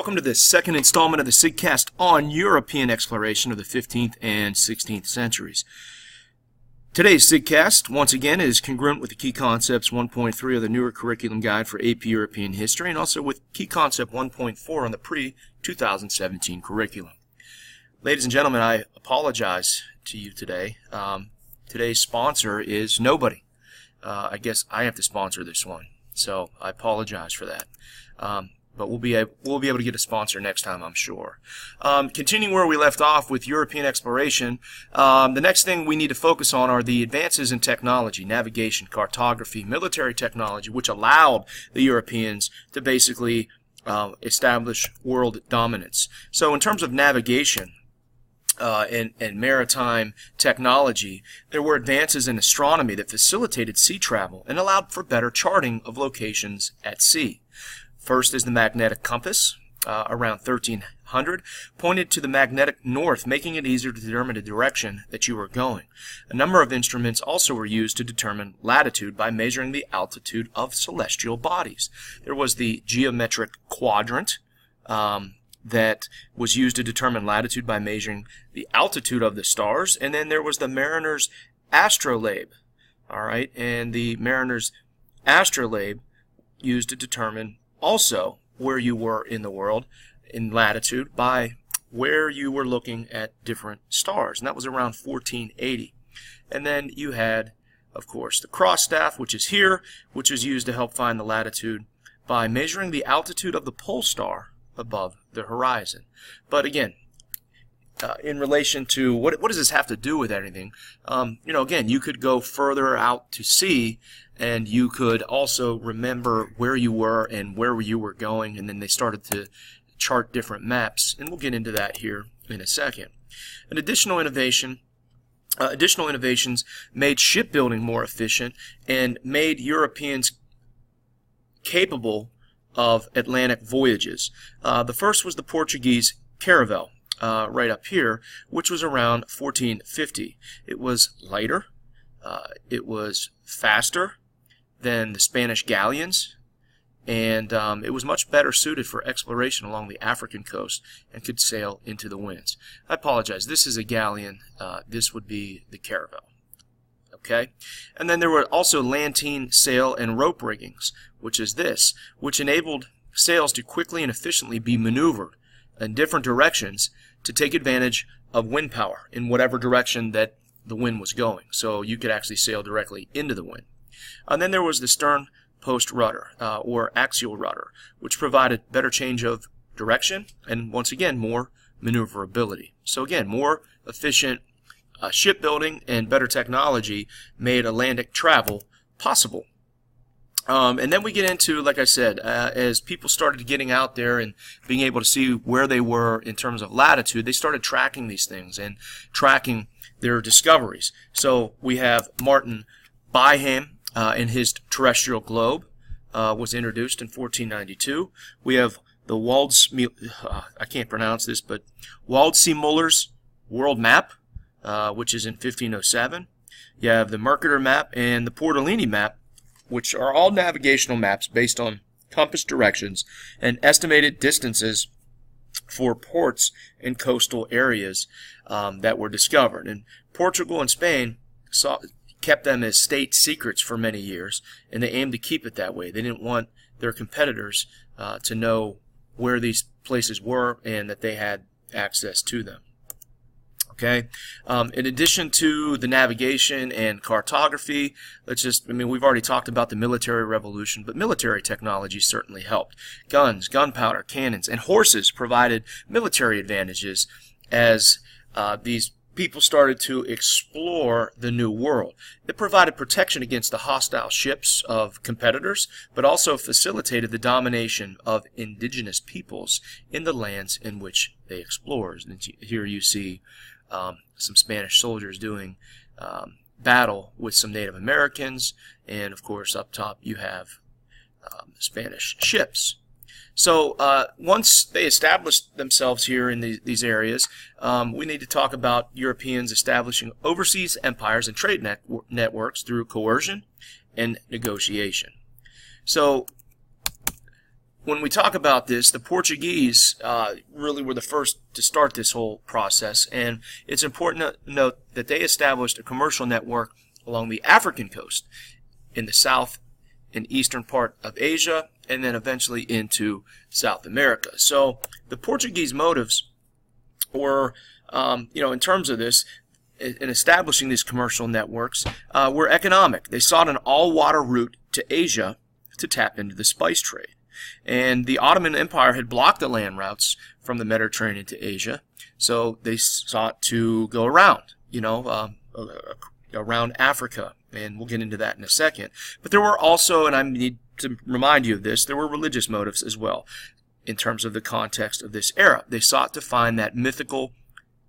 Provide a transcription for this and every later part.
welcome to the second installment of the SIGcast on European exploration of the 15th and 16th centuries. Today's SIGcast, once again, is congruent with the Key Concepts 1.3 of the newer curriculum guide for AP European History, and also with Key Concept 1.4 on the pre-2017 curriculum. Ladies and gentlemen, I apologize to you today. Today's sponsor is nobody. I guess I have to sponsor this one, so I apologize for that. But we'll be able to get a sponsor next time, I'm sure. Continuing where we left off with European exploration, the next thing we need to focus on are the advances in technology, navigation, cartography, military technology, which allowed the Europeans to basically establish world dominance. So in terms of navigation and maritime technology, there were advances in astronomy that facilitated sea travel and allowed for better charting of locations at sea. First is the magnetic compass, around 1300, pointed to the magnetic north, making it easier to determine the direction that you were going. A number of instruments also were used to determine latitude by measuring the altitude of celestial bodies. There was the geometric quadrant that was used to determine latitude by measuring the altitude of the stars, and then there was the mariner's astrolabe, all right, and the mariner's astrolabe used to determine also where you were in the world in latitude by where you were looking at different stars, and that was around 1480. And then you had, of course, the cross staff, which is here, which is used to help find the latitude by measuring the altitude of the pole star above the horizon. But again, in relation to what does this have to do with anything? Again, you could go further out to sea, and you could also remember where you were and where you were going, and then they started to chart different maps, and we'll get into that here in a second. An additional innovations made shipbuilding more efficient and made Europeans capable of Atlantic voyages. The first was the Portuguese caravel, right up here, which was around 1450. It was lighter, it was faster than the Spanish galleons, and it was much better suited for exploration along the African coast and could sail into the winds. I apologize, this is a galleon, this would be the caravel. Okay, and then there were also lateen sail and rope riggings, which is this, which enabled sails to quickly and efficiently be maneuvered in different directions to take advantage of wind power in whatever direction that the wind was going. So you could actually sail directly into the wind. And then there was the stern post rudder, or axial rudder, which provided better change of direction and, once again, more maneuverability. So again, more efficient shipbuilding and better technology made Atlantic travel possible. And then we get into, like I said, as people started getting out there and being able to see where they were in terms of latitude, they started tracking these things and tracking their discoveries. So we have Martin Behaim and his terrestrial globe was introduced in 1492. We have the I can't pronounce this, but Waldseemüller's world map, which is in 1507. You have the Mercator map and the Portolini map, which are all navigational maps based on compass directions and estimated distances for ports and coastal areas that were discovered. And Portugal and Spain kept them as state secrets for many years, and they aimed to keep it that way. They didn't want their competitors to know where these places were and that they had access to them. Okay. In addition to the navigation and cartography, we've already talked about the military revolution, but military technology certainly helped. Guns, gunpowder, cannons, and horses provided military advantages as these people started to explore the New World. It provided protection against the hostile ships of competitors, but also facilitated the domination of indigenous peoples in the lands in which they explored. And here you see some Spanish soldiers doing battle with some Native Americans, and of course up top you have Spanish ships. So once they established themselves here in these areas, we need to talk about Europeans establishing overseas empires and trade networks through coercion and negotiation. So when we talk about this, the Portuguese really were the first to start this whole process, and it's important to note that they established a commercial network along the African coast in the south and eastern part of Asia, and then eventually into South America. So the Portuguese motives were, in terms of this, in establishing these commercial networks, were economic. They sought an all-water route to Asia to tap into the spice trade. And the Ottoman Empire had blocked the land routes from the Mediterranean to Asia, so they sought to go around, around Africa, and we'll get into that in a second. But there were also, and I need to remind you of this, there were religious motives as well in terms of the context of this era. They sought to find that mythical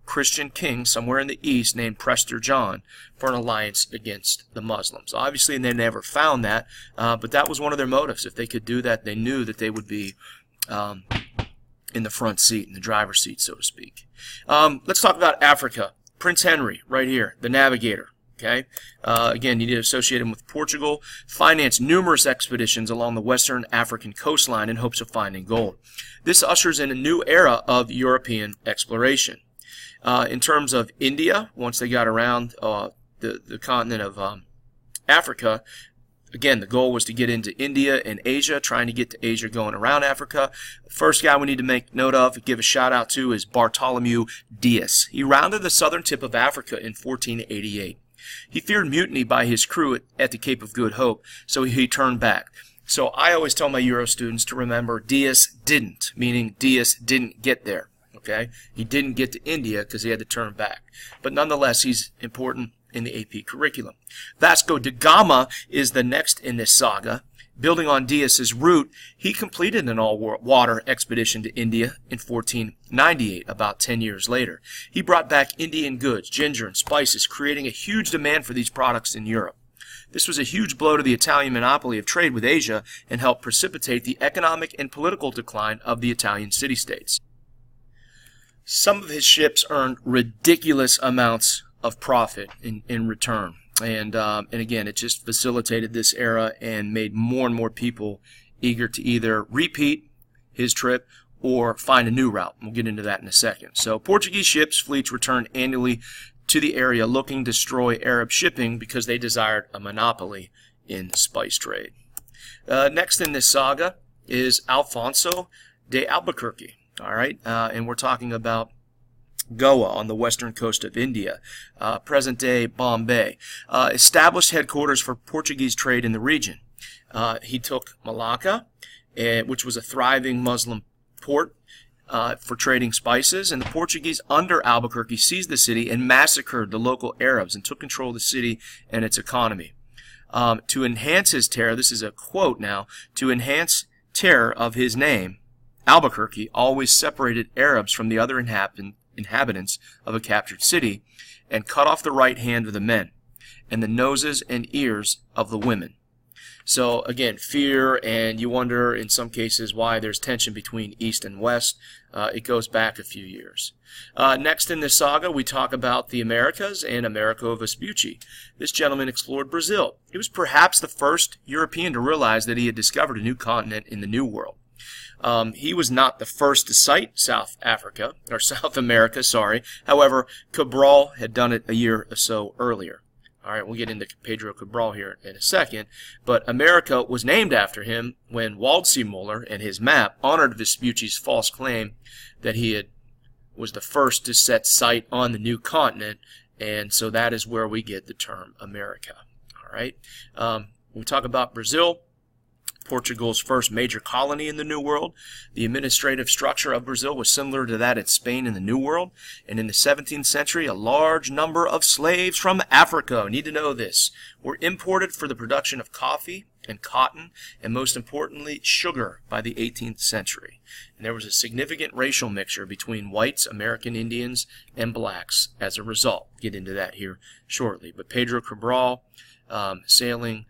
Christian king somewhere in the east named Prester John for an alliance against the Muslims. Obviously, they never found that, but that was one of their motives. If they could do that, they knew that they would be in the front seat, in the driver's seat, so to speak. Let's talk about Africa. Prince Henry, right here, the navigator. Okay. Again, you need to associate him with Portugal. Financed numerous expeditions along the western African coastline in hopes of finding gold. This ushers in a new era of European exploration. In terms of India, once they got around the continent of Africa, again, the goal was to get into India and Asia, trying to get to Asia going around Africa. The first guy we need to make note of, give a shout out to, is Bartholomew Dias. He rounded the southern tip of Africa in 1488. He feared mutiny by his crew at the Cape of Good Hope, so he turned back. So I always tell my Euro students to remember Dias didn't, meaning Dias didn't get there. Okay, he didn't get to India because he had to turn back. But nonetheless, he's important in the AP curriculum. Vasco da Gama is the next in this saga. Building on Dias's route, he completed an all-water expedition to India in 1498, about 10 years later. He brought back Indian goods, ginger, and spices, creating a huge demand for these products in Europe. This was a huge blow to the Italian monopoly of trade with Asia and helped precipitate the economic and political decline of the Italian city-states. Some of his ships earned ridiculous amounts of profit in return. And again, it just facilitated this era and made more and more people eager to either repeat his trip or find a new route. We'll get into that in a second. So Portuguese ships, fleets returned annually to the area looking to destroy Arab shipping because they desired a monopoly in spice trade. Next in this saga is Alfonso de Albuquerque. All right, and we're talking about Goa on the western coast of India, present-day Bombay. Established headquarters for Portuguese trade in the region. He took Malacca, which was a thriving Muslim port for trading spices, and the Portuguese under Albuquerque seized the city and massacred the local Arabs and took control of the city and its economy. To enhance his terror, this is a quote now, to enhance terror of his name, Albuquerque always separated Arabs from the other inhabitants of a captured city and cut off the right hand of the men and the noses and ears of the women. So again, fear, and you wonder in some cases why there's tension between East and West. It goes back a few years. Next in this saga, we talk about the Americas and Americo Vespucci. This gentleman explored Brazil. He was perhaps the first European to realize that he had discovered a new continent in the New World. He was not the first to sight South America, sorry. However, Cabral had done it a year or so earlier. All right, we'll get into Pedro Cabral here in a second. But America was named after him when Waldseemüller and his map honored Vespucci's false claim that he was the first to set sight on the new continent, and so that is where we get the term America. All right, when we talk about Brazil, Portugal's first major colony in the New World. The administrative structure of Brazil was similar to that at Spain in the New World. And in the 17th century, a large number of slaves from Africa, need to know this, were imported for the production of coffee and cotton, and most importantly, sugar by the 18th century. And there was a significant racial mixture between whites, American Indians, and blacks as a result. Get into that here shortly. But Pedro Cabral, sailing,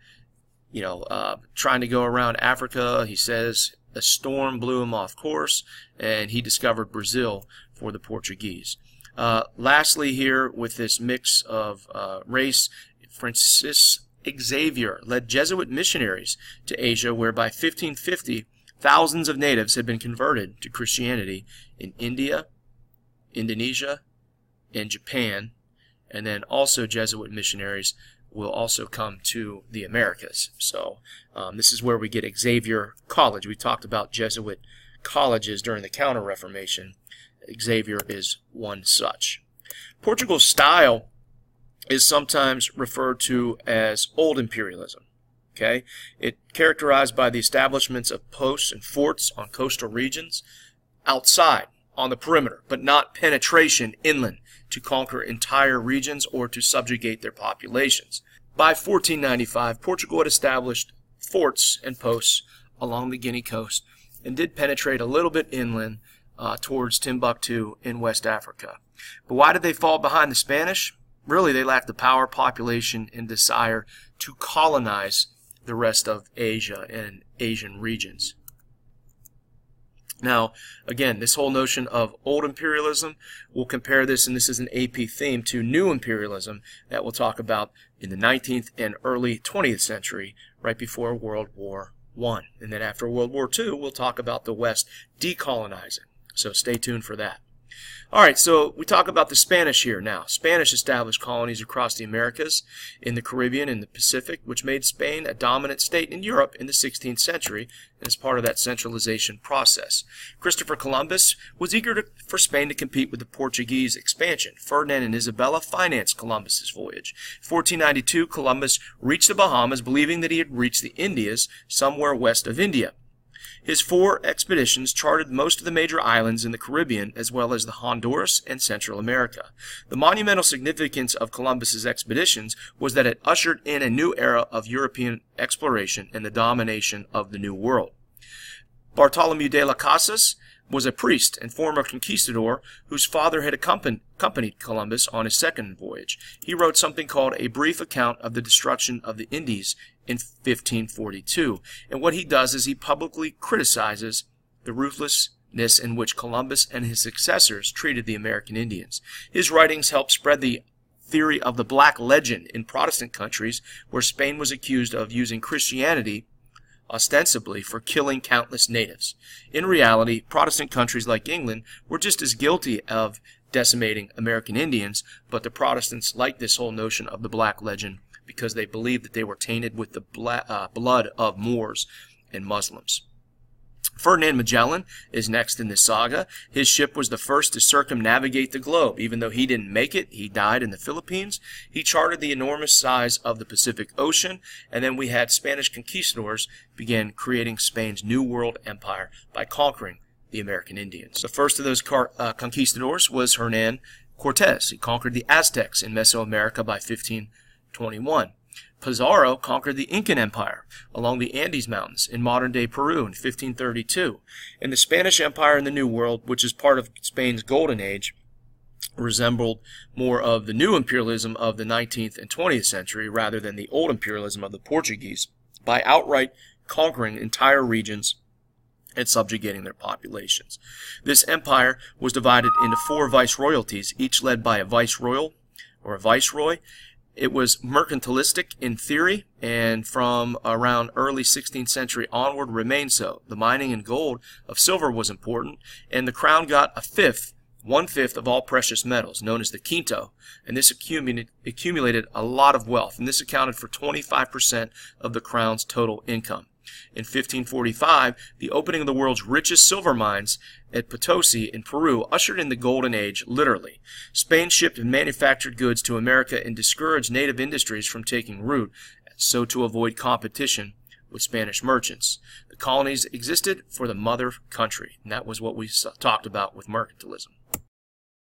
trying to go around Africa, he says a storm blew him off course, and he discovered Brazil for the Portuguese. Lastly here, with this mix of race, Francis Xavier led Jesuit missionaries to Asia, where by 1550 Thousands of natives had been converted to Christianity in India, Indonesia, and Japan, and then also Jesuit missionaries will also come to the Americas. So this is where we get Xavier College. We talked about Jesuit colleges during the Counter-Reformation. Xavier is one such. Portugal's style is sometimes referred to as Old Imperialism. Okay, it characterized by the establishments of posts and forts on coastal regions outside, on the perimeter, but not penetration inland to conquer entire regions or to subjugate their populations. By 1495, Portugal had established forts and posts along the Guinea coast and did penetrate a little bit inland towards Timbuktu in West Africa. But why did they fall behind the Spanish? Really, they lacked the power, population, and desire to colonize the rest of Asia and Asian regions. Now, again, this whole notion of old imperialism, we'll compare this, and this is an AP theme, to new imperialism that we'll talk about in the 19th and early 20th century, right before World War I. And then after World War II, we'll talk about the West decolonizing. So stay tuned for that. All right, so we talk about the Spanish here now. Spanish established colonies across the Americas, in the Caribbean, and the Pacific, which made Spain a dominant state in Europe in the 16th century as part of that centralization process. Christopher Columbus was eager for Spain to compete with the Portuguese expansion. Ferdinand and Isabella financed Columbus's voyage. 1492, Columbus reached the Bahamas, believing that he had reached the Indias somewhere west of India. His 4 expeditions charted most of the major islands in the Caribbean, as well as the Honduras and Central America. The monumental significance of Columbus's expeditions was that it ushered in a new era of European exploration and the domination of the New World. Bartholomew de las Casas was a priest and former conquistador whose father had accompanied Columbus on his second voyage. He wrote something called A Brief Account of the Destruction of the Indies in 1542. And what he does is he publicly criticizes the ruthlessness in which Columbus and his successors treated the American Indians. His writings helped spread the theory of the Black Legend in Protestant countries where Spain was accused of using Christianity ostensibly for killing countless natives. In reality, Protestant countries like England were just as guilty of decimating American Indians, but the Protestants liked this whole notion of the Black Legend because they believed that they were tainted with the blood of Moors and Muslims. Ferdinand Magellan is next in this saga. His ship was the first to circumnavigate the globe. Even though he didn't make it, he died in the Philippines. He charted the enormous size of the Pacific Ocean, and then we had Spanish conquistadors begin creating Spain's New World Empire by conquering the American Indians. The first of those conquistadors was Hernan Cortez. He conquered the Aztecs in Mesoamerica by 1521. Pizarro conquered the Incan Empire along the Andes Mountains in modern-day Peru in 1532. And the Spanish Empire in the New World, which is part of Spain's Golden Age, resembled more of the new imperialism of the 19th and 20th century rather than the old imperialism of the Portuguese by outright conquering entire regions and subjugating their populations. This empire was divided into 4 viceroyalties, each led by a viceroy or a viceroy. It was mercantilistic in theory, and from around early 16th century onward remained so. The mining and gold of silver was important, and the crown got one-fifth of all precious metals, known as the quinto, and this accumulated a lot of wealth, and this accounted for 25% of the crown's total income. In 1545, the opening of the world's richest silver mines at Potosi in Peru ushered in the Golden Age, literally. Spain shipped and manufactured goods to America and discouraged native industries from taking root, so to avoid competition with Spanish merchants. The colonies existed for the mother country, and that was what we talked about with mercantilism.